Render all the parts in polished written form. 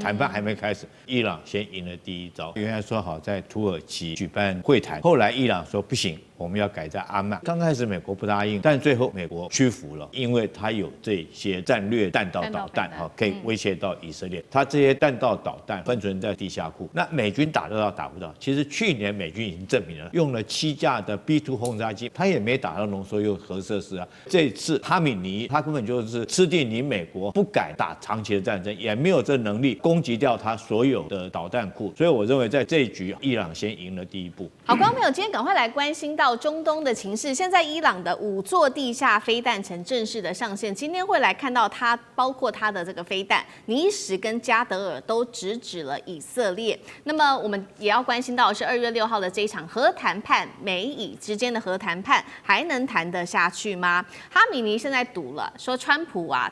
谈判还没开始，伊朗先赢了第一招。原来说好在土耳其举办会谈，后来伊朗说不行，我们要改在阿曼。刚开始美国不答应，但最后美国屈服了，因为它有这些战略弹道导弹可以威胁到以色列。它这些弹道导弹分存在地下库，那美军打得到打不到？其实去年美军已经证明了，用了7架的 B2 轰炸机，它也没打到浓缩铀核设施啊。这次哈米尼他根本就是吃定你美国，不敢打长期的战争，也没有这能力攻击掉他所有的导弹库，所以我认为在这一局，伊朗先赢了第一步。好，观众朋友，今天赶快来关心到中东的情势。现在伊朗的5座地下飞弹城正式的上线，今天会来看到它，包括它的这个飞弹，尼什跟加德尔都直指了以色列。那么我们也要关心到的是2月6号的这一场核谈判，美以之间的核谈判还能谈得下去吗？哈米尼现在赌了，说川普啊，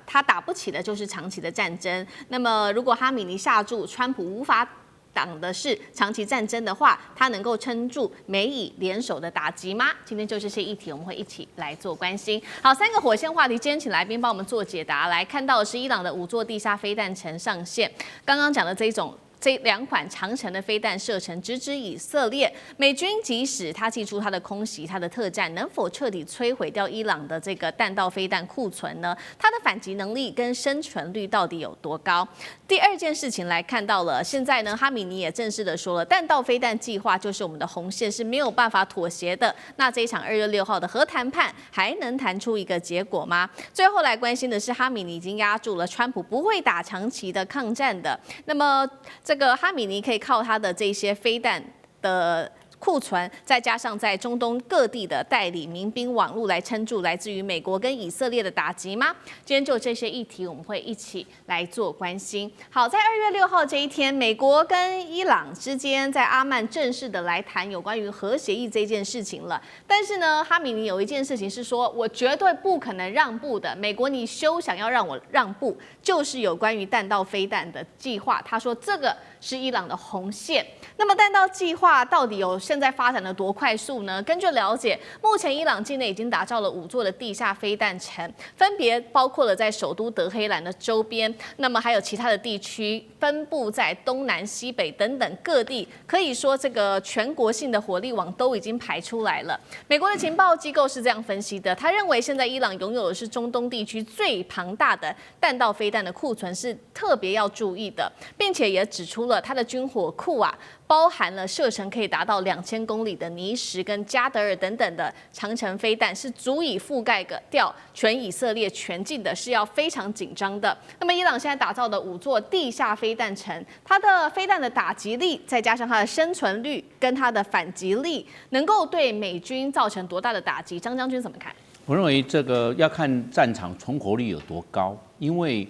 他打不起的就是长期的战争。那么如果哈米尼下注川普无法挡的是长期战争的话，他能够撑住美以联手的打击吗？今天就这些议题，我们会一起来做关心。好，3个火线话题，今天请来宾帮我们做解答。来看到的是伊朗的5座地下飞弹城上线，刚刚讲的这2款长程的飞弹射程直指以色列，美军即使他祭出他的空袭、他的特战，能否彻底摧毁掉伊朗的这个弹道飞弹库存呢？它的反击能力跟生存率到底有多高？第二件事情来看到了，现在呢，哈米尼也正式的说了，弹道飞弹计划就是我们的红线，是没有办法妥协的。那这一场2月6号的核谈判还能谈出一个结果吗？最后来关心的是，哈米尼已经压住了川普不会打长期的抗战的，那么这个哈米尼可以靠他的这些飞弹的库存，再加上在中东各地的代理民兵网络来撑住来自于美国跟以色列的打击吗？今天就这些议题，我们会一起来做关心。好，在2月6号这一天，美国跟伊朗之间在阿曼正式的来谈有关于核协议这件事情了。但是呢，哈米尼有一件事情是说，我绝对不可能让步的。美国，你休想要让我让步，就是有关于弹道飞弹的计划。他说这个是伊朗的红线。那么弹道计划到底现在发展的多快速呢？根据了解，目前伊朗境内已经打造了5座的地下飞弹城，分别包括了在首都德黑兰的周边，那么还有其他的地区分布在东南西北等等各地，可以说这个全国性的火力网都已经排出来了。美国的情报机构是这样分析的，他认为现在伊朗拥有的是中东地区最庞大的弹道飞弹的库存，是特别要注意的，并且也指出了它的军火库啊，包含了射程可以达到2000公里的尼什跟加德尔等等的长程飞弹，是足以覆盖掉全以色列全境的，是要非常紧张的。那么伊朗现在打造的5座地下飞弹城，它的飞弹的打击力，再加上它的生存率跟它的反击力，能够对美军造成多大的打击？张将军怎么看？我认为这个要看战场存活率有多高，因为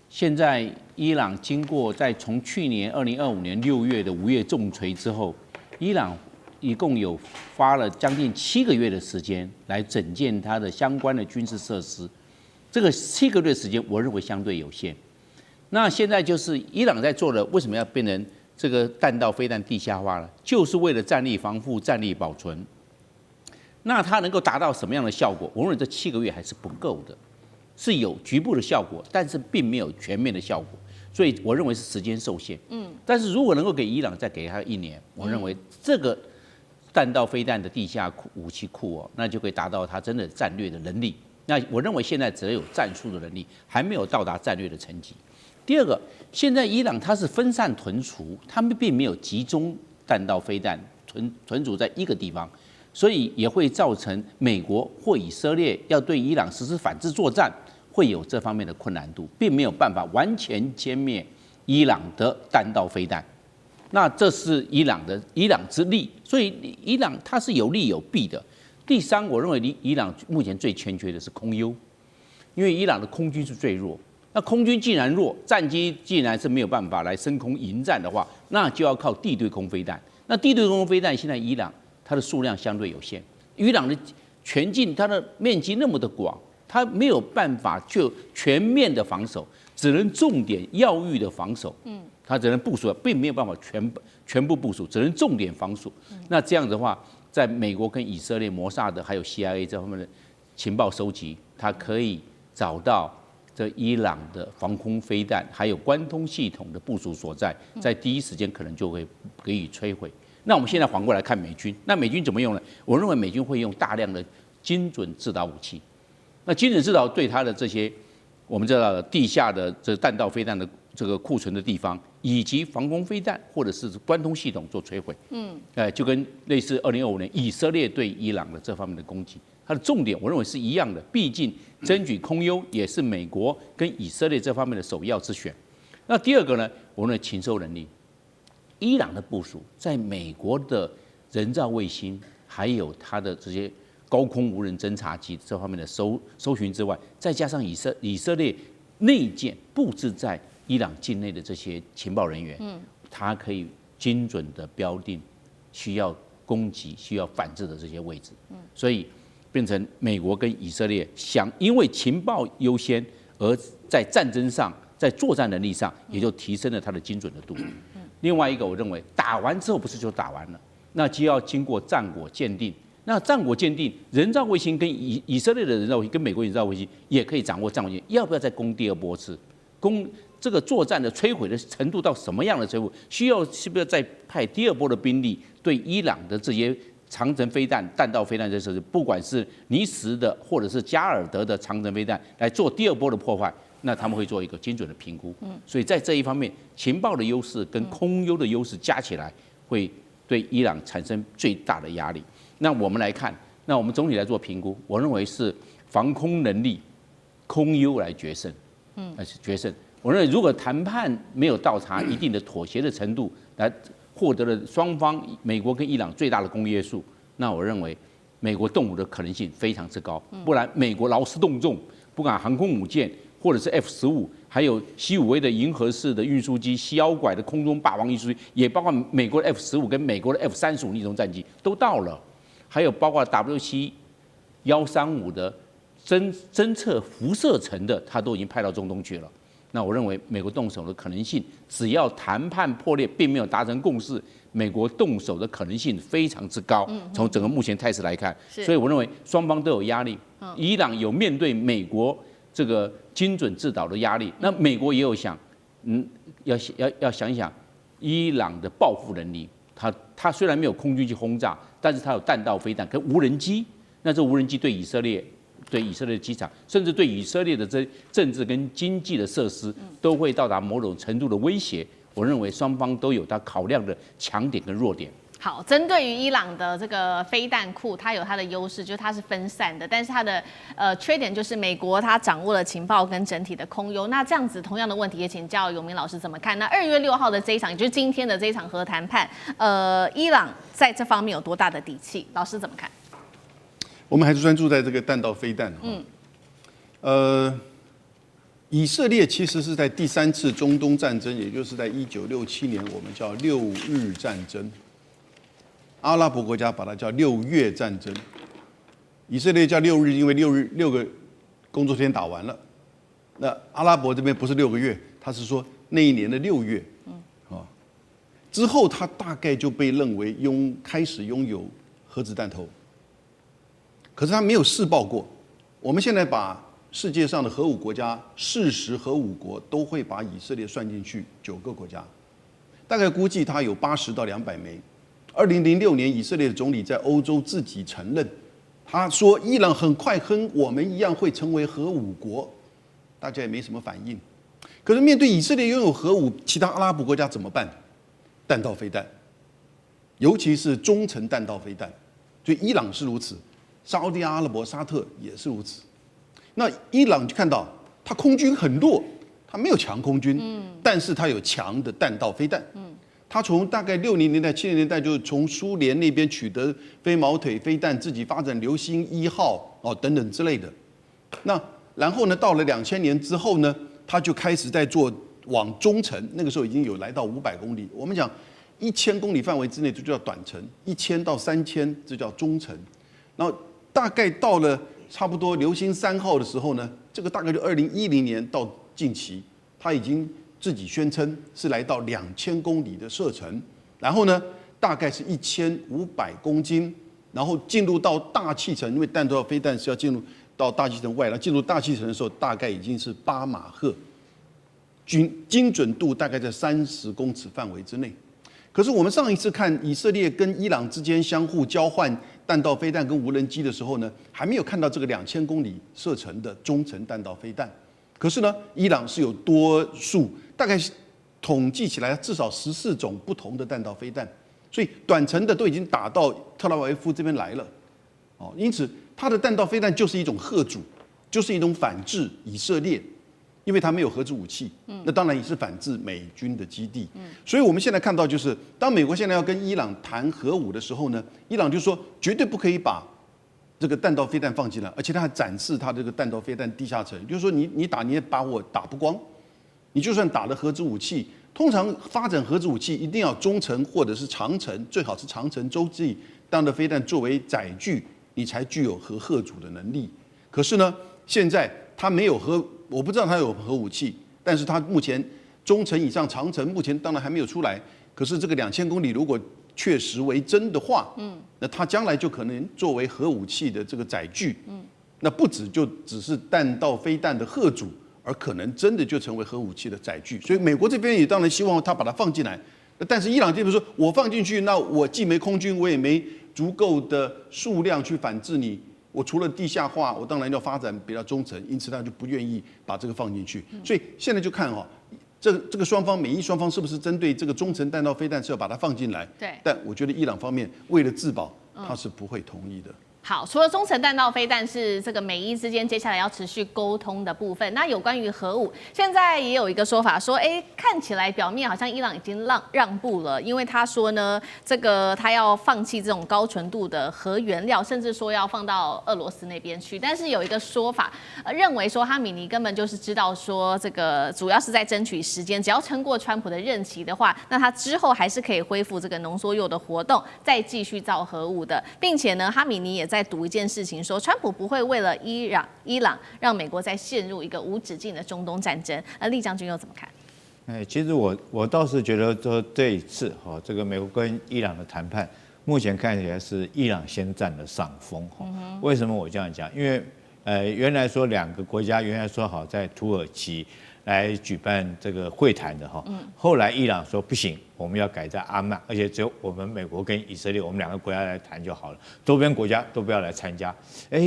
现在伊朗经过从去年2025年6月的5月重锤之后，伊朗一共有花了将近7个月的时间来整建它的相关的军事设施。这个7个月的时间，我认为相对有限。那现在就是伊朗在做的，为什么要变成这个弹道飞弹地下化呢？就是为了战力防护、战力保存。那它能够达到什么样的效果？我认为这7个月还是不够的。是有局部的效果，但是并没有全面的效果，所以我认为是时间受限。但是如果能够给伊朗再给他1年，我认为这个弹道飞弹的地下武器库那就可以达到他真的战略的能力。那我认为现在只有战术的能力，还没有到达战略的层级。第二个，现在伊朗它是分散屯储，他们并没有集中弹道飞弹存储在一个地方。所以也会造成美国或以色列要对伊朗实施反制作战，会有这方面的困难度，并没有办法完全歼灭伊朗的弹道飞弹。那这是伊朗之利，所以伊朗它是有利有弊的。第三，我认为伊朗目前最欠缺的是空优，因为伊朗的空军是最弱。那空军既然弱，战机既然是没有办法来升空迎战的话，那就要靠地对空飞弹。那地对空飞弹现在伊朗它的数量相对有限，伊朗的全境它的面积那么的广，它没有办法就全面的防守，只能重点要域的防守。它只能部署，并没有办法全部部署，只能重点防守。那这样的话，在美国跟以色列、摩萨德还有 CIA 这方面的情报收集，它可以找到这伊朗的防空飞弹还有关通系统的部署所在，在第一时间可能就会给予摧毁。那我们现在反过来看美军，那美军怎么用呢？我认为美军会用大量的精准制导武器。那精准制导对它的这些我们知道的地下的这弹道飞弹的这个库存的地方，以及防空飞弹或者是关通系统做摧毁。就跟类似2025年以色列对伊朗的这方面的攻击。它的重点，我认为是一样的，毕竟争取空优也是美国跟以色列这方面的首要之选。那第二个呢，我认为情搜能力，伊朗的部署在美国的人造卫星，还有它的这些高空无人侦察机这方面的搜寻之外，再加上以色列内建布置在伊朗境内的这些情报人员，它可以精准的标定需要攻击、需要反制的这些位置，所以变成美国跟以色列因为情报优先，而在战争上、在作战能力上，也就提升了它的精准的度。另外一个，我认为打完之后不是就打完了，那就要经过战果鉴定。那战果鉴定，人造卫星跟以色列的人造卫星跟美国人造卫星也可以掌握战果鉴定，要不要再攻第二波次？攻这个作战的摧毁的程度到什么样的程度？是不是要再派第二波的兵力对伊朗的这些长程飞弹、弹道飞弹这设施，不管是尼什的或者是加尔德的长程飞弹来做第二波的破坏，那他们会做一个精准的评估。所以在这一方面，情报的优势跟空优的优势加起来，会对伊朗产生最大的压力。那我们来看，那我们总体来做评估，我认为是防空能力、空优来决胜。决胜。我认为如果谈判没有到达一定的妥协的程度，来获得了双方美国跟伊朗最大的公约数，那我认为美国动武的可能性非常之高。不然美国劳师动众，不管航空母舰或者是 F-15，还有C5A的银河式的运输机、西妖拐的空中霸王运输机，也包括美国的 F-15跟美国的 F-35逆冲战机都到了，还有包括 WC-135的侦测辐射层的，它都已经派到中东去了。那我认为美国动手的可能性，只要谈判破裂并没有达成共识，美国动手的可能性非常之高。从整个目前态势来看，所以我认为双方都有压力。伊朗有面对美国这个精准制导的压力，那美国也有想，要想一想伊朗的报复能力。它虽然没有空军去轰炸，但是它有弹道飞弹跟无人机。那这无人机对以色列的机场，甚至对以色列的这政治跟经济的设施，都会到达某种程度的威胁。我认为双方都有它考量的强点跟弱点。好，针对于伊朗的这个飞弹库，它有它的优势，就是它是分散的，但是它的缺点就是美国它掌握了情报跟整体的空优。那这样子同样的问题也请教永明老师怎么看？那2月6号的这一场，也就是今天的这一场核谈判，伊朗在这方面有多大的底气？老师怎么看？我们还是专注在这个弹道飞弹。以色列其实是在第3次中东战争，也就是在1967年，我们叫6日战争。阿拉伯国家把它叫6月战争。以色列叫6日，因为6个工作天打完了。那阿拉伯这边不是6个月，他是说那一年的6月。之后他大概就被认为开始拥有核子弹头。可是他没有试爆过。我们现在把世界上的核武国家，事实核武国都会把以色列算进去9个国家，大概估计它有80到200枚。2006年，以色列的总理在欧洲自己承认，他说伊朗很快跟我们一样会成为核武国，大家也没什么反应。可是面对以色列拥有核武，其他阿拉伯国家怎么办？弹道飞弹，尤其是中程弹道飞弹，所以伊朗是如此。沙特阿拉伯、沙特也是如此。那伊朗就看到，它空军很弱，它没有强空军，但是它有强的弹道飞弹。它从大概60年代、70年代就从苏联那边取得飞毛腿飞弹，自己发展流星1号等等之类的。那然后呢，到了2000年之后呢，它就开始在做往中程，那个时候已经有来到500公里。我们讲1000公里范围之内，这就叫短程；1000到3000，这叫中程。然后大概到了差不多流星3号的时候呢，这个大概就2010年到近期，他已经自己宣称是来到2000公里的射程，然后呢，大概是1500公斤，然后进入到大气层，因为弹道飞弹是要进入到大气层外，然后进入大气层的时候，大概已经是8马赫，精准度大概在30公尺范围之内。可是我们上一次看以色列跟伊朗之间相互交换弹道飞弹跟无人机的时候呢，还没有看到这个2000公里射程的中程弹道飞弹。可是呢，伊朗是有多数，大概统计起来至少14种不同的弹道飞弹，所以短程的都已经打到特拉维夫这边来了。因此它的弹道飞弹就是一种吓阻，就是一种反制以色列，因为它没有核子武器，那当然也是反制美军的基地。所以我们现在看到，就是当美国现在要跟伊朗谈核武的时候呢，伊朗就说绝对不可以把这个弹道飞弹放进来，而且他还展示他这个弹道飞弹地下层，就是说你打你也把我打不光，你就算打了核子武器，通常发展核子武器一定要中程或者是长程，最好是长程洲际弹道飞弹作为载具，你才具有核吓阻的能力。可是呢，现在他没有我不知道他有核武器，但是他目前中程以上、长程目前当然还没有出来。可是这个2000公里如果确实为真的话，那它将来就可能作为核武器的这个载具，那不只是弹道飞弹的吓阻，而可能真的就成为核武器的载具。所以美国这边也当然希望他把它放进来，但是伊朗这边说，我放进去，那我既没空军，我也没足够的数量去反制你。我除了地下化，我当然要发展比较中程，因此他就不愿意把这个放进去。所以现在就看这个双方美伊双方是不是针对这个中程弹道飞弹是要把它放进来？对。但我觉得伊朗方面为了自保，他是不会同意的。好，除了中程弹道飞弹是这个美伊之间接下来要持续沟通的部分，那有关于核武，现在也有一个说法说，看起来表面好像伊朗已经让步了，因为他说呢，这个他要放弃这种高纯度的核原料，甚至说要放到俄罗斯那边去。但是有一个说法，认为说哈米尼根本就是知道说这个主要是在争取时间，只要撑过川普的任期的话，那他之后还是可以恢复这个浓缩铀的活动，再继续造核武的，并且呢，哈米尼也在赌一件事情，说川普不会为了伊朗让美国再陷入一个无止境的中东战争。厉将军又怎么看？其实我倒是觉得说这一次这个美国跟伊朗的谈判，目前看起来是伊朗先占了上风。为什么我这样讲？因为原来说2个国家原来说好在土耳其来举办这个会谈的后来伊朗说不行，我们要改在阿曼，而且只有我们美国跟以色列，我们2个国家来谈就好了，周边国家都不要来参加。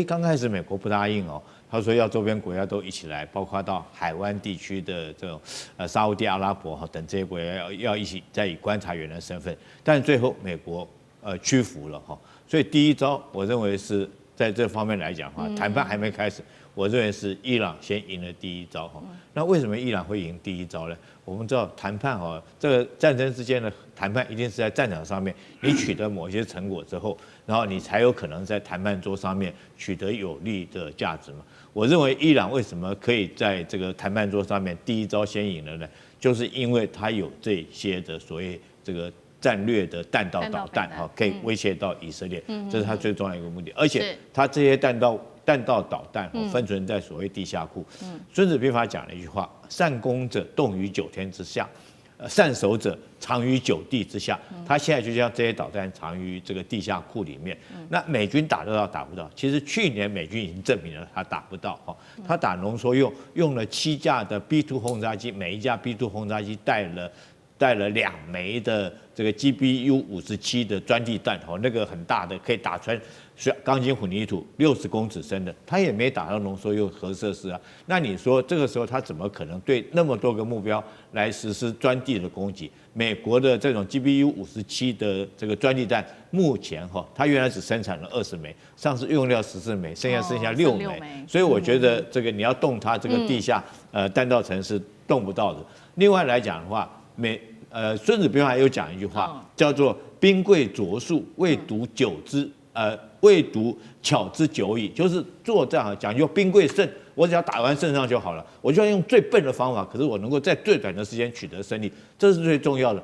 刚开始美国不答应他说要周边国家都一起来，包括到海湾地区的这种沙烏地阿拉伯等这些国家要一起再以观察员的身份，但最后美国屈服了所以第一招我认为是在这方面来讲谈判还没开始。我认为是伊朗先赢了第一招那为什么伊朗会赢第一招呢？我们知道谈判这个战争之间的谈判一定是在战场上面，你取得某些成果之后，然后你才有可能在谈判桌上面取得有利的价值嘛。我认为伊朗为什么可以在这个谈判桌上面第一招先赢了呢？就是因为它有这些的所谓这个战略的弹道导弹可以威胁到以色列，这是它最重要的一个目的。而且它这些弹道导弹分存在所谓地下库。孙子兵法讲了一句话：善攻者动于9天之下，善守者藏于9地之下。他现在就将这些导弹藏于这个地下库里面。那美军打得到打不到？其实去年美军已经证明了他打不到他打浓缩铀用了7架的 B2 轰炸机，每一架 B2 轰炸机带了2枚的这个 GBU-57的钻地弹那个很大的，可以打穿钢筋混凝土60公尺深的，他也没打到浓缩铀核设施啊。那你说这个时候他怎么可能对那么多个目标来实施钻地的攻击？美国的这种 GBU-57的这个钻地弹，目前它原来只生产了20枚，上次用掉14枚，剩下6枚。所以我觉得这个你要动它这个地下弹道层是动不到的。另外来讲的话，孙子兵法有讲一句话，叫做“兵贵拙速，未读久之，未读巧之久矣”，就是作战讲究兵贵胜，我只要打完胜仗就好了，我就要用最笨的方法，可是我能够在最短的时间取得胜利，这是最重要的。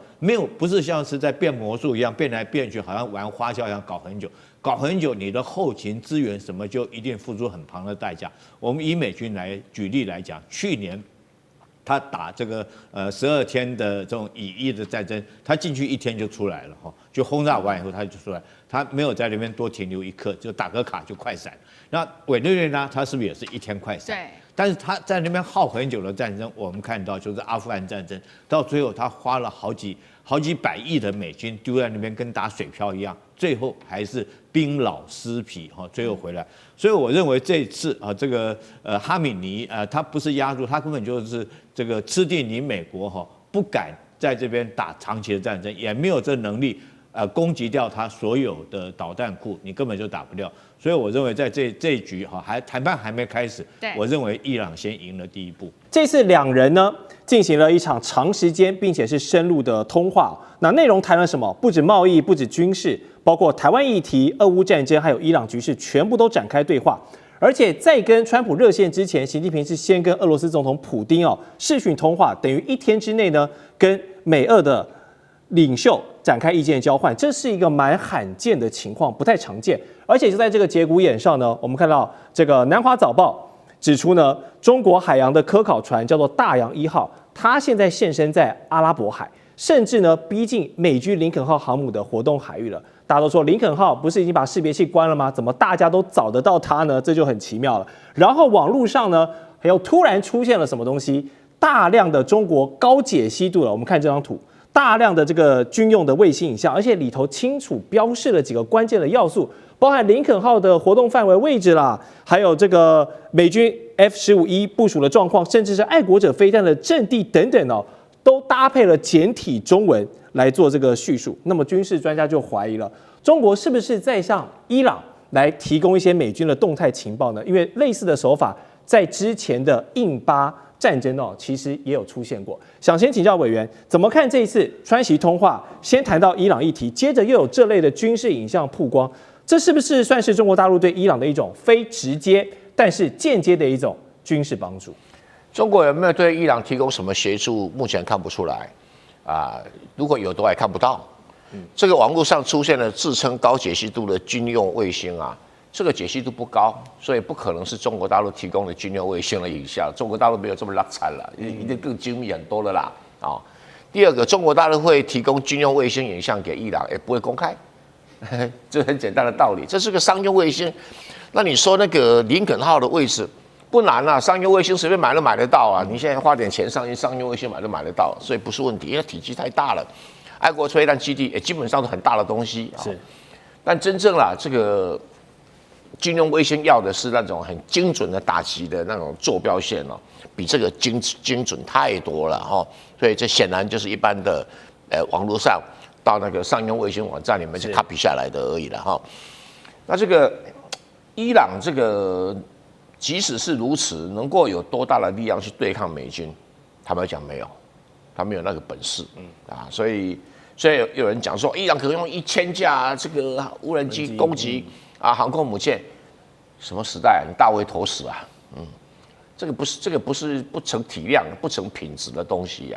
不是像是在变魔术一样变来变去，好像玩花销一样搞很久，你的后勤资源什么就一定付出很庞的代价。我们以美军来举例来讲，去年他打这个12天的这种以伊的战争，他进去1天就出来了哈，就轰炸完以后他就出来，他没有在那边多停留1刻，就打个卡就快闪。那委内瑞拉他是不是也是1天快闪？对。但是他在那边耗很久的战争，我们看到就是阿富汗战争，到最后他花了好几百亿的美金丢在那边，跟打水漂一样，最后还是兵老尸疲哈，最后回来。所以我认为这次啊，这个哈米尼他不是压住，他根本就是这个吃定你美国哈，不敢在这边打长期的战争，也没有这能力攻击掉他所有的导弹库，你根本就打不掉。所以我认为在这一局哈，谈判还没开始，我认为伊朗先赢了第一步。这次两人呢进行了一场长时间并且是深入的通话。那内容谈了什么？不止贸易，不止军事，包括台湾议题、俄乌战争，还有伊朗局势，全部都展开对话。而且在跟川普热线之前，习近平是先跟俄罗斯总统普丁视讯通话，等于1天之内呢跟美俄的领袖展开意见交换，这是一个蛮罕见的情况，不太常见。而且就在这个节骨眼上呢，我们看到这个南华早报指出呢，中国海洋的科考船叫做大洋1号，它现在现身在阿拉伯海，甚至呢逼近美军林肯号航母的活动海域了。大家都说林肯号不是已经把识别器关了吗？怎么大家都找得到它呢？这就很奇妙了。然后网络上呢，又突然出现了什么东西？大量的中国高解析度了，我们看这张图。大量的这个军用的卫星影像，而且里头清楚标示了几个关键的要素，包含林肯号的活动范围位置啦，还有这个美军 F-15E 部署的状况，甚至是爱国者飞弹的阵地等等都搭配了简体中文来做这个叙述。那么军事专家就怀疑了，中国是不是在向伊朗来提供一些美军的动态情报呢？因为类似的手法在之前的印巴战争其实也有出现过。想先请教委员，怎么看这一次川习通话？先谈到伊朗议题，接着又有这类的军事影像曝光，这是不是算是中国大陆对伊朗的一种非直接但是间接的一种军事帮助？中国有没有对伊朗提供什么协助？目前看不出来如果有都还看不到。这个网络上出现了自称高解析度的军用卫星这个解析度不高，所以不可能是中国大陆提供的军用卫星的影像。中国大陆没有这么拉惨了，一定更精密很多了啦第二个，中国大陆会提供军用卫星影像给伊朗，也不会公开，这很简单的道理。这是个商用卫星，那你说那个林肯号的位置不难商用卫星随便买都买得到你现在花点钱上去，商用卫星买都买得到，所以不是问题，因为体积太大了。爱国飞弹基地也基本上是很大的东西是，但真正这个军用卫星要的是那种很精准的打击的那种坐标线比这个精准太多了所以这显然就是一般的网络上到那个商用卫星网站里面去 copy 下来的而已了那这个伊朗这个即使是如此，能够有多大的力量去对抗美军？坦白讲没有，他没有那个本事所以有人讲说伊朗可能用1000架这个无人机攻击航空母舰，什么时代你大卫投死这个不是不成体量、不成品质的东西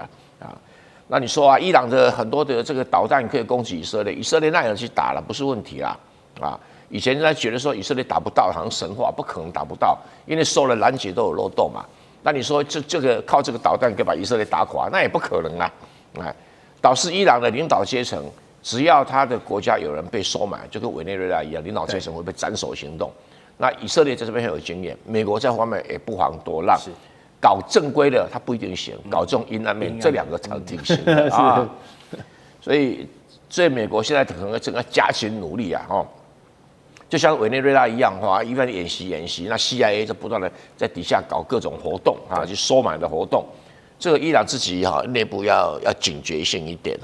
那你说伊朗的很多的这个导弹可以攻击以色列，以色列那样去打了不是问题啦以前人家觉得说以色列打不到，好像神话，不可能打不到，因为所有的拦截都有漏洞嘛。那你说这个靠这个导弹可以把以色列打垮，那也不可能导致伊朗的领导阶层，只要他的国家有人被收买，就跟委内瑞拉一样，领导阶层会被斩首行动。那以色列在这边很有经验，美国在方面也不遑多让。搞正规的他不一定行，搞这种阴暗面，这两个才挺行的所以美国现在可能整个加紧努力就像委内瑞拉一样一般演习，那 CIA 就不断的在底下搞各种活动去收买的活动。这个伊朗自己内部要警觉性一点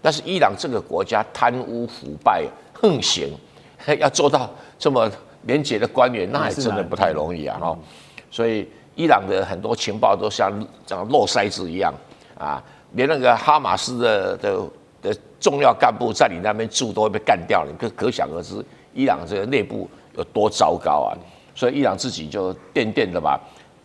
但是伊朗这个国家贪污腐败横行，要做到这么廉洁的官员，那还真的不太容易所以伊朗的很多情报都像漏筛子一样连那个哈马斯的重要干部在你那边住都会被干掉，你可想而知伊朗这个内部有多糟糕所以伊朗自己就垫的吧。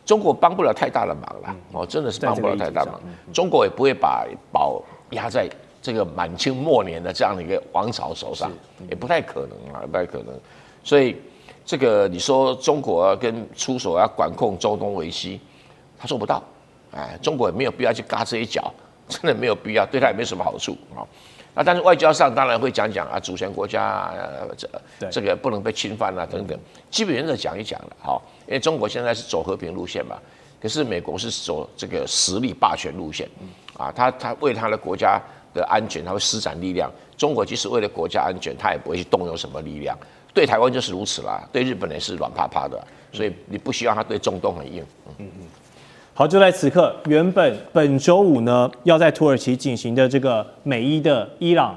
中国帮不了太大的忙了真的是帮不了太大忙。中国也不会把宝压在这个满清末年的这样的一个王朝手上，也不太可能不太可能。所以这个你说中国跟出手要管控中东危机，他做不到中国也没有必要去嘎这一脚，真的没有必要，对他也没什么好处啊。但是外交上当然会讲主权国家这个不能被侵犯等等，基本原则讲一讲了哈。因为中国现在是走和平路线嘛，可是美国是走这个实力霸权路线他为他的国家的安全，他会施展力量。中国即使为了国家安全，他也不会去动用什么力量。对台湾就是如此啦，对日本也是软趴趴的，所以你不希望他对中东很硬。好，就在此刻，原本周五呢要在土耳其进行的这个美伊的伊朗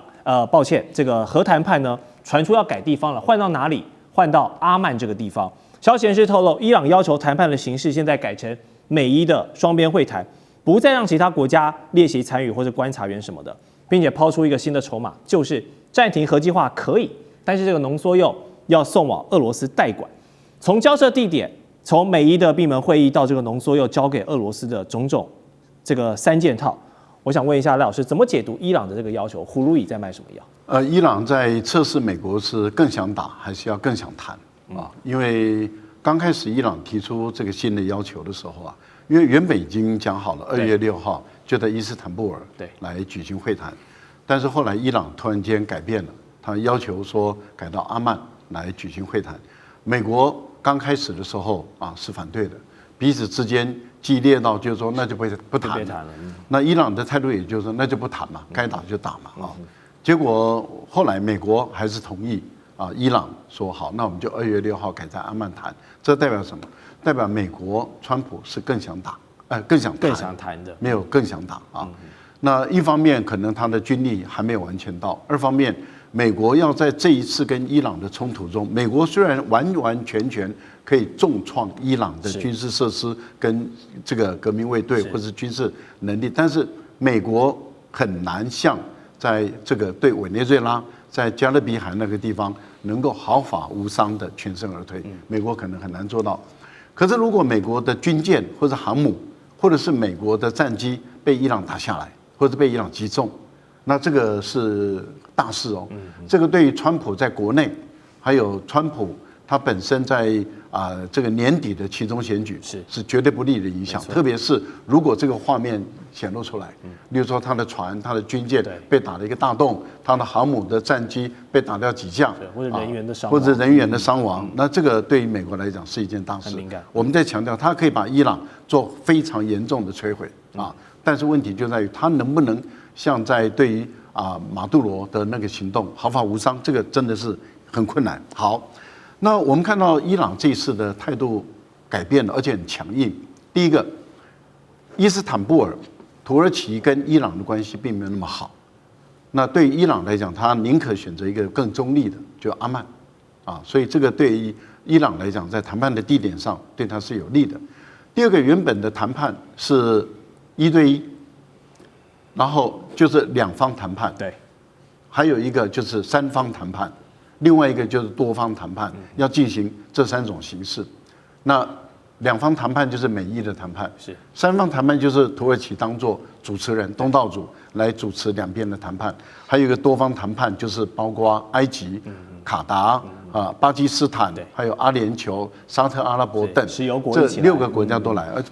这个核谈判呢传出要改地方了，换到哪里？换到阿曼这个地方。消息人士透露，伊朗要求谈判的形式现在改成美伊的双边会谈，不再让其他国家列席参与或者观察员什么的，并且抛出一个新的筹码，就是暂停核计划可以，但是这个浓缩铀要送往俄罗斯代管。从交涉地点，从美伊的闭门会议到这个浓缩铀交给俄罗斯的种种这个3件套，我想问一下赖老师，怎么解读伊朗的这个要求？葫芦里在卖什么药？伊朗在测试美国是更想打还是要更想谈因为刚开始伊朗提出这个新的要求的时候因为原本已经讲好了2月6号就在伊斯坦布尔来举行会谈，但是后来伊朗突然间改变了，他要求说改到阿曼来举行会谈。美国刚开始的时候是反对的，彼此之间激烈到就是说那就不谈了。那伊朗的态度也就是说那就不谈嘛，该打就打嘛结果后来美国还是同意伊朗说好，那我们就2月6号改在阿曼谈。这代表什么？代表美国川普是更想打，更想谈的，没有更想打那一方面可能他的军力还没有完全到，二方面美国要在这一次跟伊朗的冲突中，美国虽然完完全可以重创伊朗的军事设施跟这个革命卫队或是军事能力，但是美国很难像在这个对委内瑞拉在加勒比海那个地方能够毫发无伤的全身而退，美国可能很难做到。可是如果美国的军舰或者航母或者是美国的战机被伊朗打下来，或者被伊朗击中，那这个是大事这个对于川普在国内，还有川普他本身在这个年底的期中选举是绝对不利的影响，特别是如果这个画面显露出来，例如说他的船、他的军舰被打了一个大洞，他的航母的战机被打掉几架，或者人员的伤亡，那这个对于美国来讲是一件大事。我们在强调，他可以把伊朗做非常严重的摧毁但是问题就在于他能不能像在对于马杜罗的那个行动毫发无伤，这个真的是很困难。好。那我们看到伊朗这一次的态度改变了，而且很强硬。第一个，伊斯坦布尔，土耳其跟伊朗的关系并没有那么好。那对于伊朗来讲，他宁可选择一个更中立的，就阿曼，所以这个对于伊朗来讲，在谈判的地点上对他是有利的。第二个，原本的谈判是1对1，然后就是2方谈判，还有一个就是3方谈判。另外一个就是多方谈判，要进行这3种形式。那2方谈判就是美伊的谈判，3方谈判就是土耳其当作主持人、东道主来主持两边的谈判。还有一个多方谈判，就是包括埃及、卡达巴基斯坦，还有阿联酋、沙特阿拉伯等这6个国家都来，而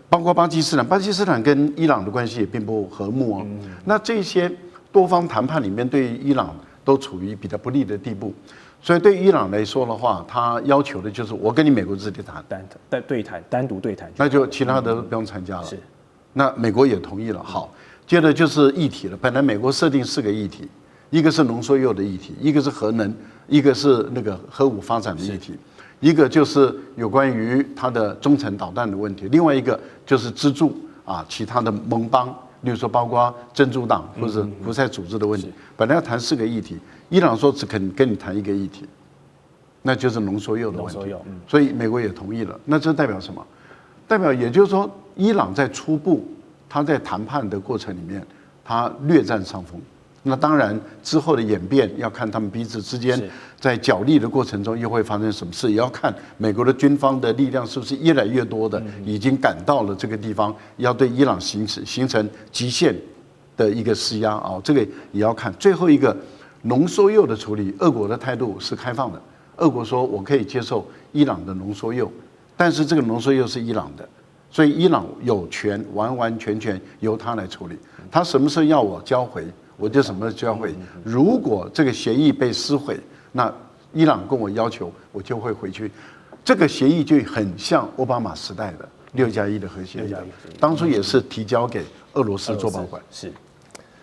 包括巴基斯坦。巴基斯坦跟伊朗的关系也并不和睦那这些多方谈判里面，对于伊朗都处于比较不利的地步，所以对于伊朗来说的话，他要求的就是我跟你美国自己谈，单独对谈，那就其他的不用参加了。那美国也同意了。好，接着就是议题了。本来美国设定4个议题，一个是浓缩铀的议题，一个是核能，一个是那个核武发展的议题，一个就是有关于它的中程导弹的问题，另外一个就是资助其他的盟邦。例如说，包括真主党或者胡塞组织的问题，本来要谈4个议题，伊朗说只肯跟你谈1个议题，那就是浓缩铀的问题。所以美国也同意了。那这代表什么？代表也就是说，伊朗在初步他在谈判的过程里面，他略占上风。那当然之后的演变要看他们彼此之间在角力的过程中又会发生什么事，也要看美国的军方的力量是不是越来越多的已经赶到了这个地方，要对伊朗形成极限的一个施压这个也要看。最后一个浓缩铀的处理，俄国的态度是开放的，俄国说我可以接受伊朗的浓缩铀，但是这个浓缩铀是伊朗的，所以伊朗有权完完全全由他来处理，他什么时候要我交回，我就什么时候交回。如果这个协议被撕毁，那伊朗跟我要求，我就会回去。这个协议就很像奥巴马时代的6+1的核协议，当初也是提交给俄罗斯做保管。是。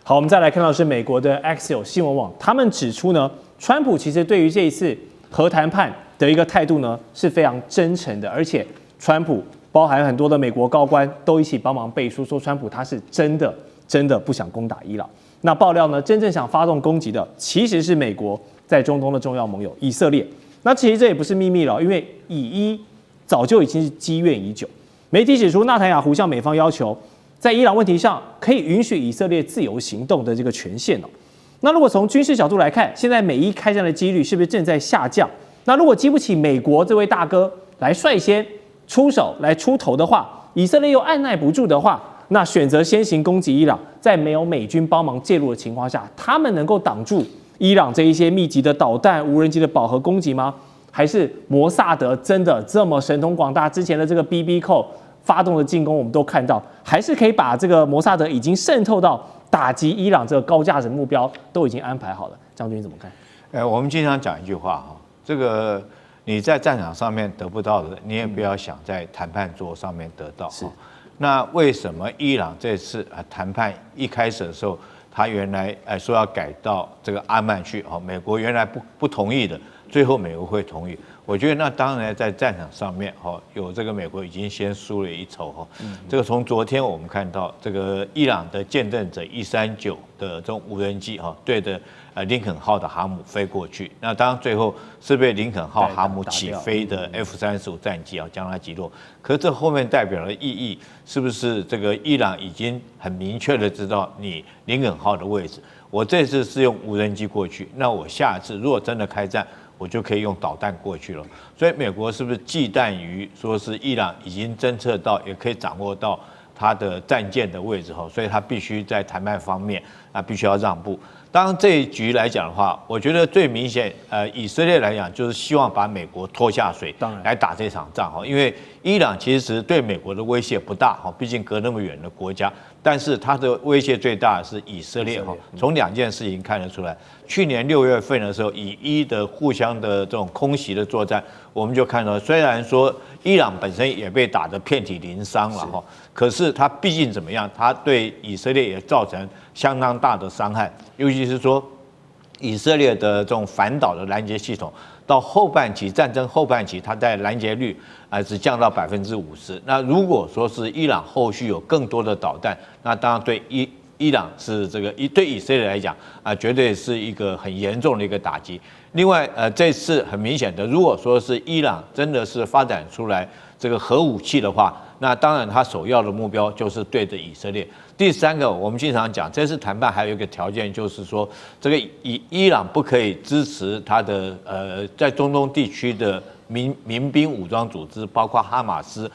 好，我们再来看到是美国的 Axios 新闻网，他们指出呢，川普其实对于这一次核谈判的一个态度呢是非常真诚的，而且川普包含很多的美国高官都一起帮忙背书，说川普他是真的不想攻打伊朗。那爆料呢，真正想发动攻击的其实是美国在中东的重要盟友以色列。那其实这也不是秘密了，因为以伊早就已经是积怨已久。媒体指出，纳坦雅胡向美方要求，在伊朗问题上可以允许以色列自由行动的这个权限哦。那如果从军事角度来看，现在美伊开战的几率是不是正在下降？那如果激不起美国这位大哥来率先出手来出头的话，以色列又按耐不住的话，那选择先行攻击伊朗，在没有美军帮忙介入的情况下，他们能够挡住伊朗这一些密集的导弹、无人机的饱和攻击吗？还是摩萨德真的这么神通广大？之前的这个 BB 扣发动的进攻，我们都看到，还是可以把这个摩萨德已经渗透到打击伊朗这个高价值目标都已经安排好了。将军怎么看？我们经常讲一句话哈，这个你在战场上面得不到的，你也不要想在谈判桌上面得到。是。那为什么伊朗这次谈判一开始的时候，他原来说要改到这个阿曼去，美国原来不同意的，最后美国会同意？我觉得那当然在战场上面有这个美国已经先输了一筹哈。这个从昨天我们看到这个伊朗的见证者139的这种无人机对着林肯号的航母飞过去，那当然最后是被林肯号航母起飞的 F-35战机将它击落。可是这后面代表的意义是不是这个伊朗已经很明确的知道你林肯号的位置？我这次是用无人机过去，那我下一次如果真的开战，我就可以用导弹过去了。所以美国是不是忌惮于说是伊朗已经侦测到，也可以掌握到它的战舰的位置所以它必须在谈判方面必须要让步。当然这一局来讲的话，我觉得最明显，以色列来讲就是希望把美国拖下水，来打这场仗因为伊朗其实对美国的威胁不大毕竟隔那么远的国家，但是它的威胁最大的是以色列从2件事情看得出来。去年6月份的时候，以伊的互相的这种空袭的作战，我们就看到，虽然说伊朗本身也被打得遍体鳞伤了可是它毕竟怎么样，它对以色列也造成相当大的伤害，尤其是说以色列的这种反导的拦截系统，到后半期战争后半期，它在拦截率只降到50%。那如果说是伊朗后续有更多的导弹，那当然对伊朗是这个对以色列来讲绝对是一个很严重的一个打击。另外这次很明显的，如果说是伊朗真的是发展出来这个核武器的话，那当然它首要的目标就是对着以色列。第三个，我们经常讲，这次谈判还有一个条件，就是说这个伊朗不可以支持它的在中东地区的民兵武装组织，包括哈马斯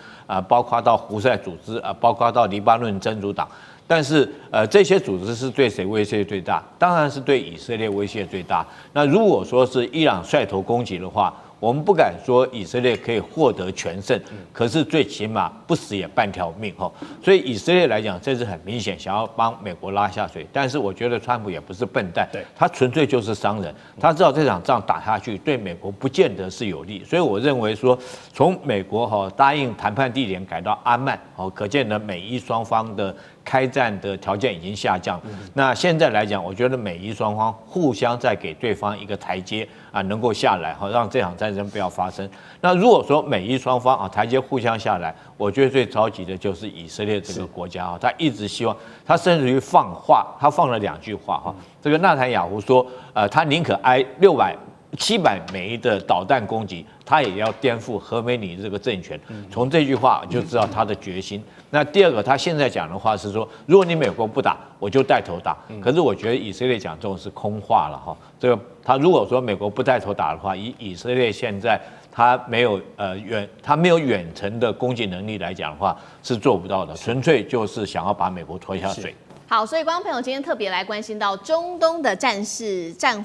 包括到胡塞组织包括到黎巴嫩真主党。但是这些组织是对谁威胁最大？当然是对以色列威胁最大。那如果说是伊朗率头攻击的话，我们不敢说以色列可以获得全胜，可是最起码不死也半条命所以以色列来讲，这是很明显想要帮美国拉下水。但是我觉得川普也不是笨蛋，他纯粹就是商人，他知道这场仗打下去对美国不见得是有利。所以我认为说，从美国答应谈判地点改到阿曼可见的美伊双方的开战的条件已经下降。那现在来讲，我觉得美伊双方互相再给对方一个台阶能够下来让这场战争不要发生。那如果说美伊双方台阶互相下来，我觉得最着急的就是以色列这个国家他一直希望，他甚至于放话，他放了2句话这个纳坦雅胡说，他宁可挨700枚的导弹攻击，他也要颠覆何梅尼这个政权。从这句话就知道他的决心。那第二个，他现在讲的话是说，如果你美国不打，我就带头打。可是我觉得以色列讲这种是空话了这个他如果说美国不带头打的话，以色列现在他没有远程的攻击能力来讲的话，是做不到的，纯粹就是想要把美国拖下水。好，所以观众朋友今天特别来关心到中东的战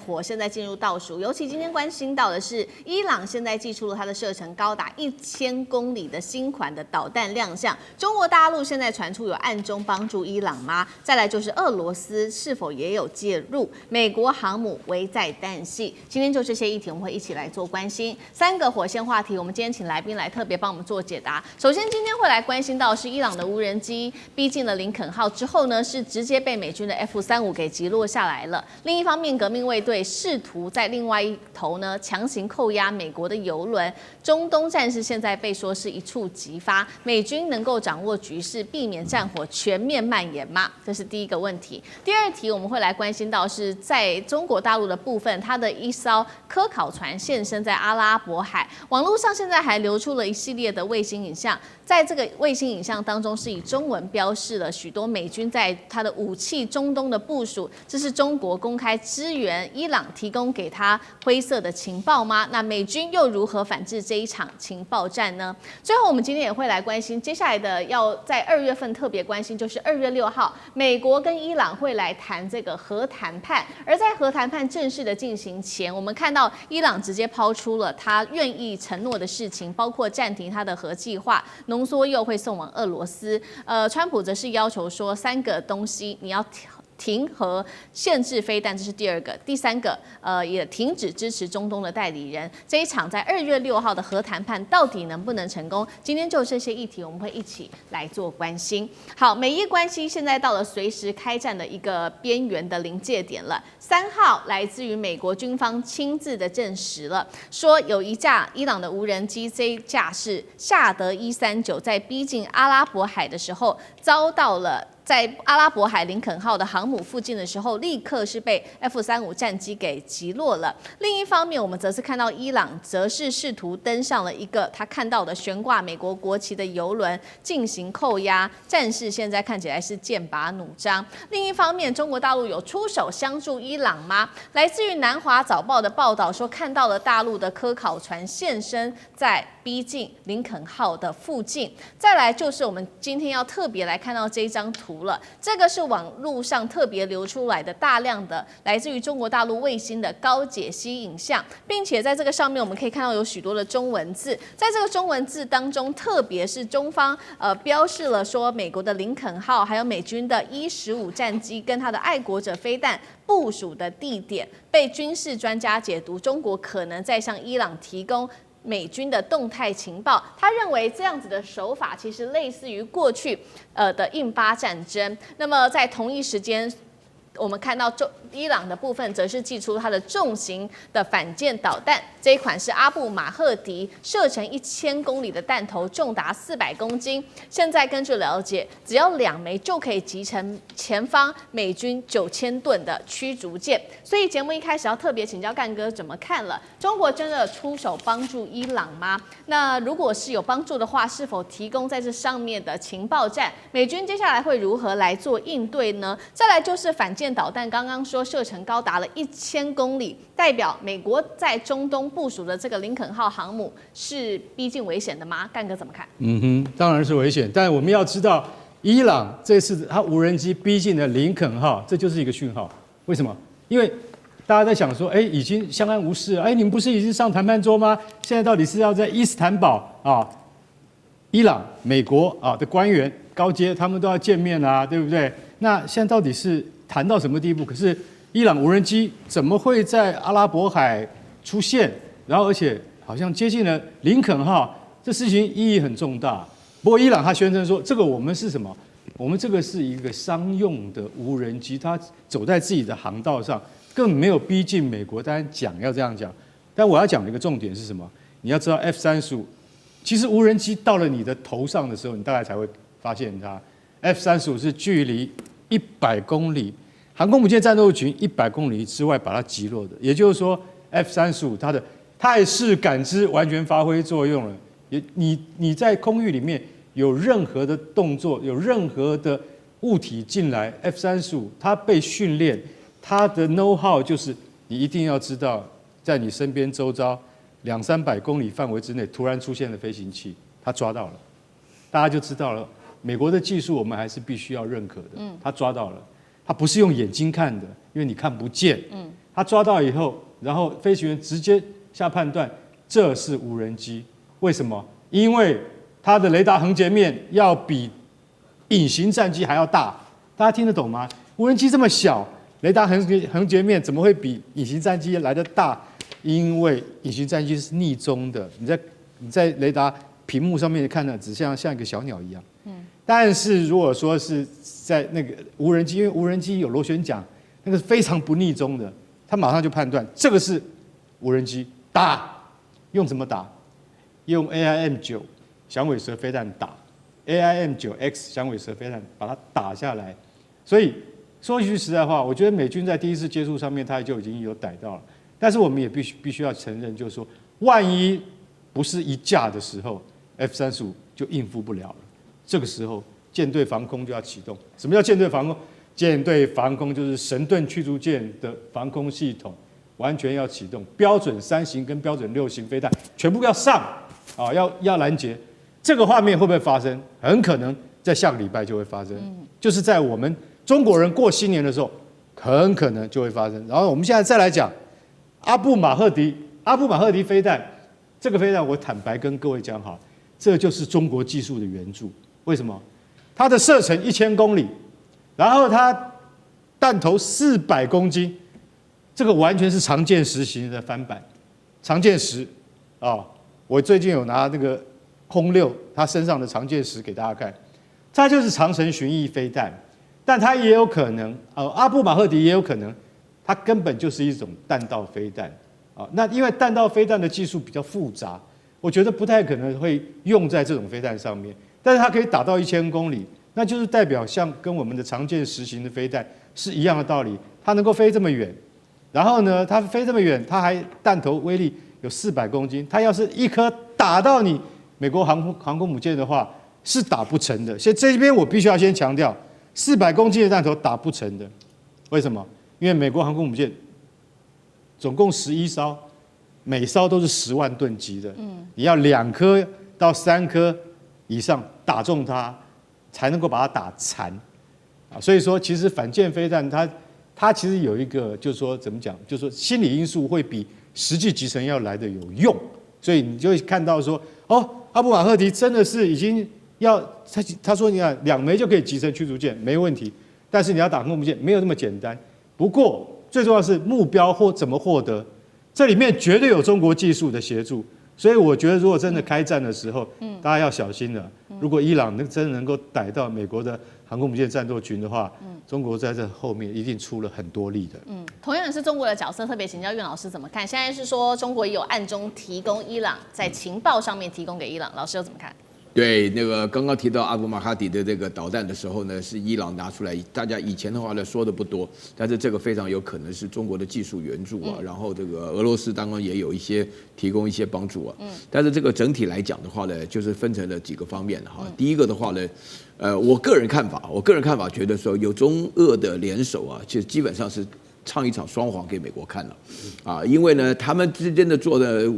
火现在进入倒数，尤其今天关心到的是伊朗现在祭出了它的射程高达1000公里的新款的导弹亮相，中国大陆现在传出有暗中帮助伊朗吗？再来就是俄罗斯是否也有介入？美国航母危在旦夕。今天就这些议题我们会一起来做关心，3个火线话题，我们今天请来宾来特别帮我们做解答。首先今天会来关心到是伊朗的无人机逼近了林肯号之后呢，是直接被美军的 F-35给击落下来了。另一方面，革命卫队试图在另外一头呢强行扣押美国的油轮。中东战事现在被说是一触即发，美军能够掌握局势，避免战火全面蔓延吗？这是第一个问题。第二题我们会来关心到是在中国大陆的部分，它的一艘科考船现身在阿拉伯海，网络上现在还流出了一系列的卫星影像，在这个卫星影像当中是以中文标示了许多美军在它的武器中东的部署，这是中国公开支援伊朗提供给他灰色的情报吗？那美军又如何反制这一场情报战呢？最后我们今天也会来关心接下来的要在2月份特别关心，就是2月6号美国跟伊朗会来谈这个核谈判，而在核谈判正式的进行前，我们看到伊朗直接抛出了他愿意承诺的事情，包括暂停他的核计划，浓缩铀会送往俄罗斯。川普则是要求说3个东西你要停核、限制飞弹，这是第2个。第3个，也停止支持中东的代理人。这一场在2月6号的核谈判到底能不能成功？今天就这些议题，我们会一起来做关心。好，美伊关系现在到了随时开战的一个边缘的临界点了。3号来自于美国军方亲自的证实了，说有一架伊朗的无人机，这一架是夏德139，在逼近阿拉伯海的时候遭到了。在阿拉伯海林肯号的航母附近的时候，立刻是被 F-35战机给击落了。另一方面，我们则是看到伊朗则是试图登上了一个他看到的悬挂美国国旗的油轮进行扣押，战事现在看起来是剑拔弩张。另一方面，中国大陆有出手相助伊朗吗？来自于南华早报的报道说，看到了大陆的科考船现身在逼近林肯号的附近。再来就是我们今天要特别来看到这一张图了，这个是网络上特别流出来的大量的来自于中国大陆卫星的高解析影像，并且在这个上面我们可以看到有许多的中文字，在这个中文字当中，特别是中方标示了说美国的林肯号还有美军的E-15战机跟它的爱国者飞弹部署的地点，被军事专家解读中国可能在向伊朗提供美军的动态情报。他认为这样子的手法其实类似于过去的印巴战争。那么在同一时间，我们看到伊朗的部分则是祭出它的重型的反舰导弹，这一款是阿布马赫迪，射程1000公里的弹头，重达400公斤。现在根据了解，只要2枚就可以击沉前方美军9000吨的驱逐舰。所以节目一开始要特别请教干哥怎么看了？中国真的出手帮助伊朗吗？那如果是有帮助的话，是否提供在这上面的情报战？美军接下来会如何来做应对呢？再来就是反舰导弹，刚刚说射程高达了1000公里，代表美国在中东部署的这个林肯号航母是逼近危险的吗？干哥怎么看？当然是危险，但我们要知道，伊朗这次它无人机逼近了林肯号，这就是一个讯号。为什么？因为大家在想说，已经相安无事，你们不是已经上谈判桌吗？现在到底是要在伊斯坦堡啊，伊朗、美国的官员高阶他们都要见面啊，对不对？那现在到底是谈到什么地步？可是伊朗无人机怎么会在阿拉伯海出现？然后而且好像接近了林肯号，这事情意义很重大。不过伊朗他宣称说，这个我们是什么？我们这个是一个商用的无人机，它走在自己的航道上，根本没有逼近美国。当然讲要这样讲，但我要讲的一个重点是什么？你要知道 F-35，其实无人机到了你的头上的时候，你大概才会发现它。F-35是距离100公里，航空母舰战斗群100公里之外把它击落的。也就是说 ，F-35它的态势感知完全发挥作用了。你在空域里面有任何的动作，有任何的物体进来 ，F-35它被训练，它的 know how 就是你一定要知道，在你身边周遭200-300公里范围之内突然出现了飞行器，它抓到了，大家就知道了。美国的技术我们还是必须要认可的。他抓到了，他不是用眼睛看的，因为你看不见。他抓到以后，然后飞行员直接下判断这是无人机。为什么？因为它的雷达横截面要比隐形战机还要大。大家听得懂吗？无人机这么小，雷达横截面怎么会比隐形战机来得大？因为隐形战机是逆中的，你在雷达屏幕上面看的，只像一个小鸟一样。但是如果说是在那个无人机，因为无人机有螺旋桨，那个是非常不逆中的，他马上就判断这个是无人机，打。用怎么打？用 AIM-9响尾蛇飞弹打 ，AIM-9X 响尾蛇飞弹把它打下来。所以说句实在话，我觉得美军在第一次接触上面，他就已经有逮到了。但是我们也必须要承认，就是说，万一不是一架的时候 ，F-35就应付不了了。这个时候，舰队防空就要启动。什么叫舰队防空？舰队防空就是神盾驱逐舰的防空系统完全要启动，标准3型跟标准6型飞弹全部要上啊，要拦截。这个画面会不会发生？很可能在下个礼拜就会发生，就是在我们中国人过新年的时候，很可能就会发生。然后我们现在再来讲阿布马赫迪飞弹，这个飞弹我坦白跟各位讲好，这就是中国技术的援助。为什么？它的射程1000公里，然后它弹头400公斤，这个完全是长剑10型的翻版。长剑10啊，我最近有拿那个轰6它身上的长剑10给大家看，它就是长程巡弋飞弹，但它也有可能阿布马赫迪也有可能。它根本就是一种弹道飞弹啊！那因为弹道飞弹的技术比较复杂，我觉得不太可能会用在这种飞弹上面。但是它可以打到1000公里，那就是代表像跟我们的常见10型的飞弹是一样的道理。它能够飞这么远，然后呢，它飞这么远，它还弹头威力有400公斤。它要是一颗打到你美国航空母舰的话，是打不成的。所以这边我必须要先强调，400公斤的弹头打不成的。为什么？因为美国航空母舰总共11艘，每艘都是10万吨级的，你要2颗到3颗以上打中它，才能够把它打残啊。所以说，其实反舰飞弹它其实有一个，就是说怎么讲，就是说心理因素会比实际集成要来的有用。所以你就会看到说，阿布马赫迪真的是已经要他说你看2枚就可以集成驱逐舰没问题，但是你要打航空母舰没有那么简单。不过最重要的是目标或怎么获得，这里面绝对有中国技术的协助，所以我觉得如果真的开战的时候，大家要小心了。如果伊朗真的能够逮到美国的航空母舰战斗群的话，中国在这后面一定出了很多力的。同样是中国的角色，特别请教苑老师怎么看？现在是说中国也有暗中提供伊朗在情报上面提供给伊朗，老师又怎么看？对，那个刚刚提到阿布马哈迪的这个导弹的时候呢，是伊朗拿出来，大家以前的话呢说的不多，但是这个非常有可能是中国的技术援助啊。然后这个俄罗斯当然也有一些提供一些帮助啊。但是这个整体来讲的话呢，就是分成了几个方面哈。第一个的话呢，我个人看法觉得说有中俄的联手啊，就基本上是唱一场双簧给美国看了，啊，因为呢，他们之间的做的，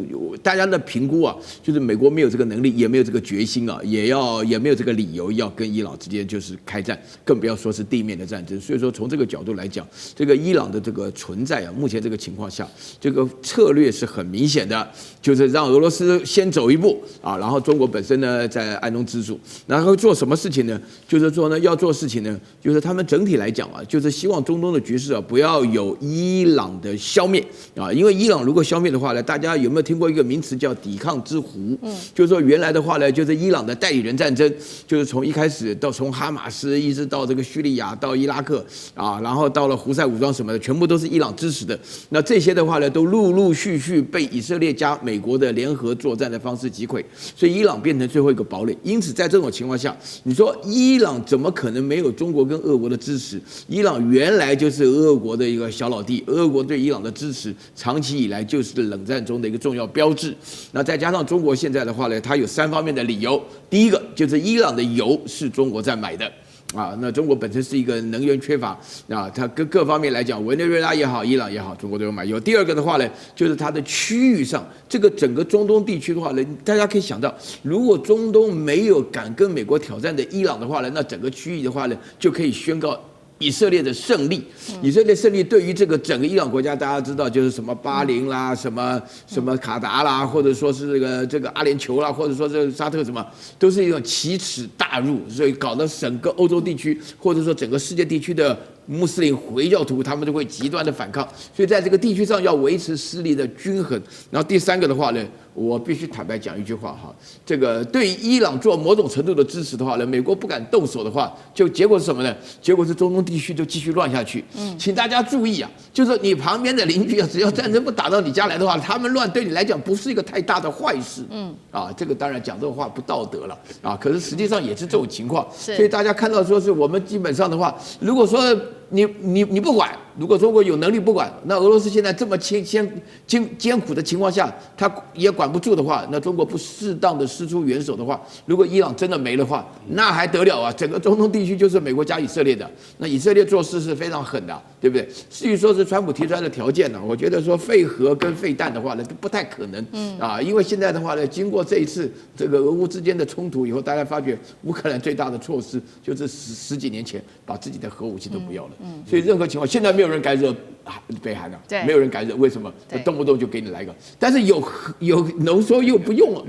大家的评估啊，就是美国没有这个能力，也没有这个决心啊，也没有这个理由要跟伊朗之间就是开战，更不要说是地面的战争。所以说，从这个角度来讲，这个伊朗的这个存在啊，目前这个情况下，这个策略是很明显的，就是让俄罗斯先走一步啊，然后中国本身呢在暗中资助，然后做什么事情呢？就是说呢，要做事情呢，就是他们整体来讲啊，就是希望中东的局势啊不要有伊朗的消灭啊，因为伊朗如果消灭的话呢，大家有没有听过一个名词叫抵抗之湖？就是说原来的话呢，就是伊朗的代理人战争，就是从一开始到从哈马斯一直到这个叙利亚到伊拉克啊，然后到了胡塞武装什么的，全部都是伊朗支持的。那这些的话呢，都陆陆续续被以色列加美国的联合作战的方式击溃，所以伊朗变成最后一个堡垒。因此在这种情况下，你说伊朗怎么可能没有中国跟俄国的支持？伊朗原来就是俄国的一个小老弟，俄国对伊朗的支持长期以来就是冷战中的一个重要标志。那再加上中国现在的话呢，它有3方面的理由。第一个就是伊朗的油是中国在买的啊，那中国本身是一个能源缺乏啊，它各方面来讲，委内瑞拉也好，伊朗也好，中国都有买油。第二个的话呢，就是它的区域上，这个整个中东地区的话呢，大家可以想到，如果中东没有敢跟美国挑战的伊朗的话呢，那整个区域的话呢，就可以宣告以色列的胜利。以色列胜利对于这个整个伊朗国家，大家知道就是什么巴林啦，什么卡达啦，或者说是这个阿联酋啦，或者说这个沙特什么，都是一种奇耻大辱，所以搞得整个欧洲地区或者说整个世界地区的穆斯林回教徒，他们就会极端的反抗。所以在这个地区上要维持势力的均衡。然后第三个的话呢，我必须坦白讲一句话哈，这个对于伊朗做某种程度的支持的话呢，美国不敢动手的话，就结果是什么呢？结果是中东地区就继续乱下去。请大家注意啊，就是你旁边的邻居啊，只要战争不打到你家来的话，他们乱对你来讲不是一个太大的坏事。这个当然讲这个话不道德了啊，可是实际上也是这种情况。所以大家看到说是我们基本上的话，如果说你不管，如果中国有能力不管，那俄罗斯现在这么艰苦的情况下，他也管不住的话，那中国不适当的施出援手的话，如果伊朗真的没的话，那还得了啊？整个中东地区就是美国加以色列的，那以色列做事是非常狠的，对不对？至于说是川普提出来的条件呢，我觉得说废核跟废弹的话呢，都不太可能。因为现在的话呢，经过这一次这个俄乌之间的冲突以后，大家发觉乌克兰最大的措施就是十几年前把自己的核武器都不要了。所以任何情况，现在没有人敢惹北韩了，没有人敢惹，为什么？动不动就给你来个，但是有浓缩又不用了，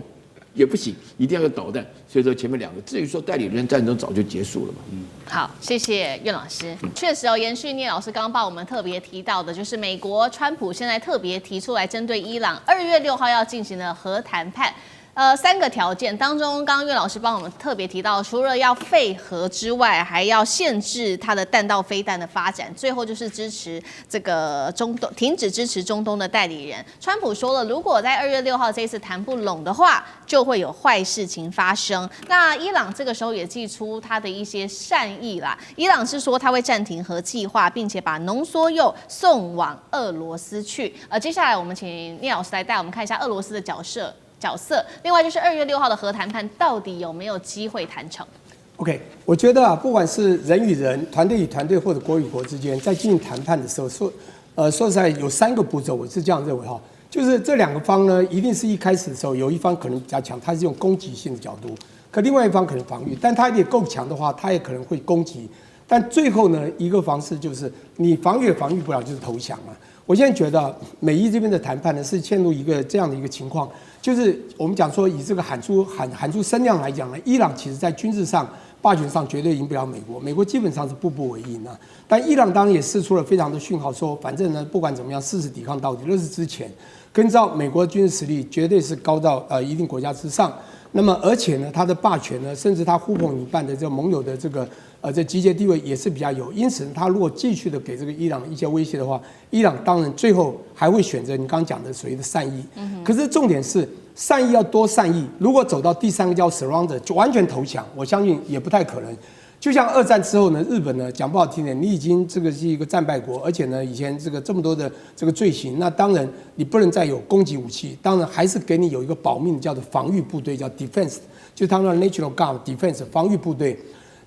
也不行，一定要有导弹。所以说前面两个，至于说代理人战争早就结束了嘛。好，谢谢苑老师。确实延续聂老师刚刚帮我们特别提到的，就是美国川普现在特别提出来针对伊朗2月6号要进行的核谈判。3个条件当中，刚刚岳老师帮我们特别提到，除了要废核之外，还要限制它的弹道飞弹的发展，最后就是支持这个停止支持中东的代理人。川普说了，如果在2月6号这一次谈不拢的话，就会有坏事情发生。那伊朗这个时候也祭出他的一些善意啦，伊朗是说他会暂停核计划，并且把浓缩铀送往俄罗斯去。接下来我们请聂老师来带我们看一下俄罗斯的角色。另外就是2月6号的核谈判到底有没有机会谈成 ？OK， 我觉得不管是人与人、团队与团队或者国与国之间，在进行谈判的时候，说实在有3个步骤，我是这样认为哈，就是这2个方呢，一定是一开始的时候有一方可能比较强，他是用攻击性的角度，可另外一方可能防御，但他也够强的话，他也可能会攻击，但最后呢，一个方式就是你防御也防御不了，就是投降嘛。我现在觉得美伊这边的谈判呢，是陷入一个这样的一个情况。就是我们讲说，以这个喊出声量来讲呢，伊朗其实在军事上、霸权上绝对赢不了美国，美国基本上是步步为营啊。但伊朗当然也释出了非常的讯号，说反正呢，不管怎么样，誓死抵抗到底。那是之前，跟照美国军事实力绝对是高到一定国家之上。那么而且呢，他的霸权呢，甚至他呼朋引伴的这个盟友的这个这集结地位也是比较有。因此，他如果继续的给这个伊朗一些威胁的话，伊朗当然最后还会选择你刚刚讲的所谓的善意。可是重点是善意要多善意，如果走到第3个叫 surrender， 就完全投降，我相信也不太可能。就像2战之后呢，日本呢讲不好听点，你已经这个是一个战败国，而且呢以前这么多的这个罪行，那当然你不能再有攻击武器，当然还是给你有一个保命叫做防御部队，叫 defense， 就他们的 national guard defense 防御部队。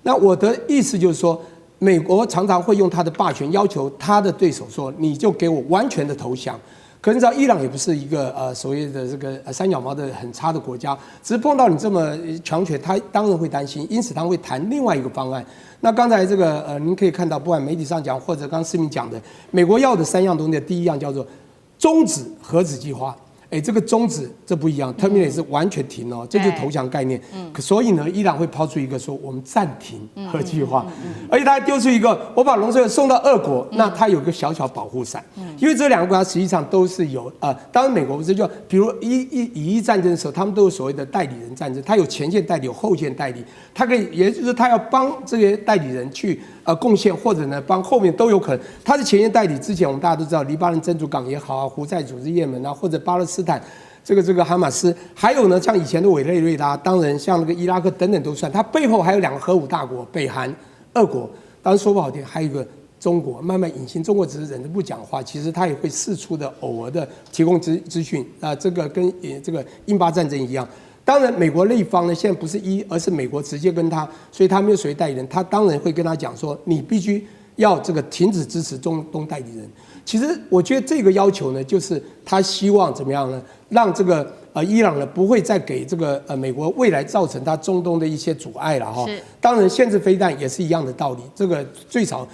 那我的意思就是说，美国常常会用他的霸权要求他的对手说，你就给我完全的投降。可是你知道，伊朗也不是一个所谓的这个三脚猫的很差的国家，只是碰到你这么强权，他当然会担心，因此他会谈另外一个方案。那刚才这个您可以看到，不管媒体上讲或者刚刚思明讲的，美国要的3样东西，第一样叫做终止核子计划。这个终止这不一样 ，terminate 是完全停哦，这就是投降概念。所以呢，伊朗会抛出一个说我们暂停核计划，而且他还丢出一个我把浓缩铀送到俄国，那他有个小小保护伞，因为这2个国家实际上都是有当然美国不是就比如以伊战争的时候，他们都有所谓的代理人战争，他有前线代理，有后线代理，他可以也就是他要帮这些代理人去贡献，或者呢帮后面都有可能。他是前线代理之前，我们大家都知道黎巴嫩真主港也好啊，胡塞组织也门啊，或者巴勒斯坦这个哈马斯，还有呢像以前的委内瑞拉，当然像那个伊拉克等等都算。他背后还有2个核武大国，北韩、俄国。当然说不好听，还有一个中国，慢慢隐形。中国只是忍着不讲话，其实他也会释出的偶尔的提供资讯啊，这个跟这个印巴战争一样。当然，美国那一方呢，现在不是而是美国直接跟他，所以他没有所谓代理人，他当然会跟他讲说，你必须要这个停止支持中东代理人。其实我觉得这个要求呢，就是他希望怎么样呢，让这个伊朗呢不会再给这个美国未来造成他中东的一些阻碍了哈。当然，限制飞弹也是一样的道理，这个最少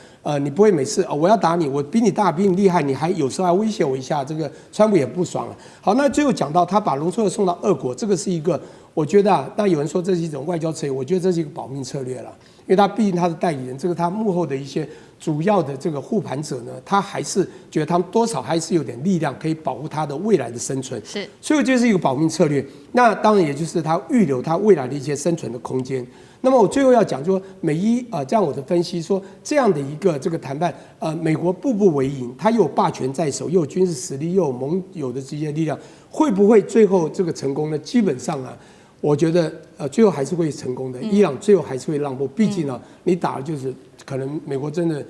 你不会每次我要打你，我比你大比你厉害，你还有时候还威胁我一下，这个川普也不爽了。好，那最后讲到他把浓缩铀送到俄国，这个是一个我觉得那有人说这是一种外交策略，我觉得这是一个保命策略了，因为他毕竟他是代理人，这个他幕后的一些主要的这个护盘者呢，他还是觉得他们多少还是有点力量可以保护他的未来的生存，是，所以这是一个保命策略。那当然也就是他预留他未来的一些生存的空间。那么我最后要讲说，美伊这样我的分析说，这样的一个这个谈判，美国步步为营，他又有霸权在手，又有军事实力，又有盟友的这些力量，会不会最后这个成功呢？基本上啊，我觉得最后还是会成功的。伊朗最后还是会让步，毕竟呢，你打的就是可能美国真的。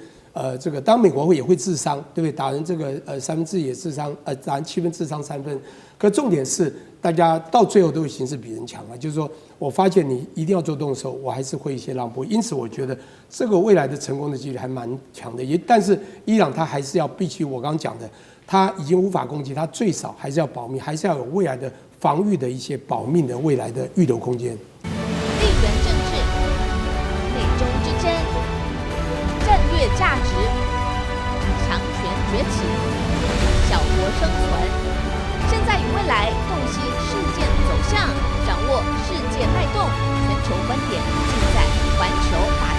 这个当美国也会自伤，对不对？打人这个1/3也自伤，打人7分自伤3分。可重点是，大家到最后都会形势比人强啊。就是说我发现你一定要做动手，我还是会一些让步。因此，我觉得这个未来的成功的几率还蛮强的。但是伊朗它还是要必须我刚刚讲的，它已经无法攻击，它最少还是要保密，还是要有未来的防御的一些保命的未来的预留空间。地缘政治、美中之争。战略价值，强权崛起，小国生存，现在与未来洞悉事件走向，掌握世界脉动，全球观点尽在环球大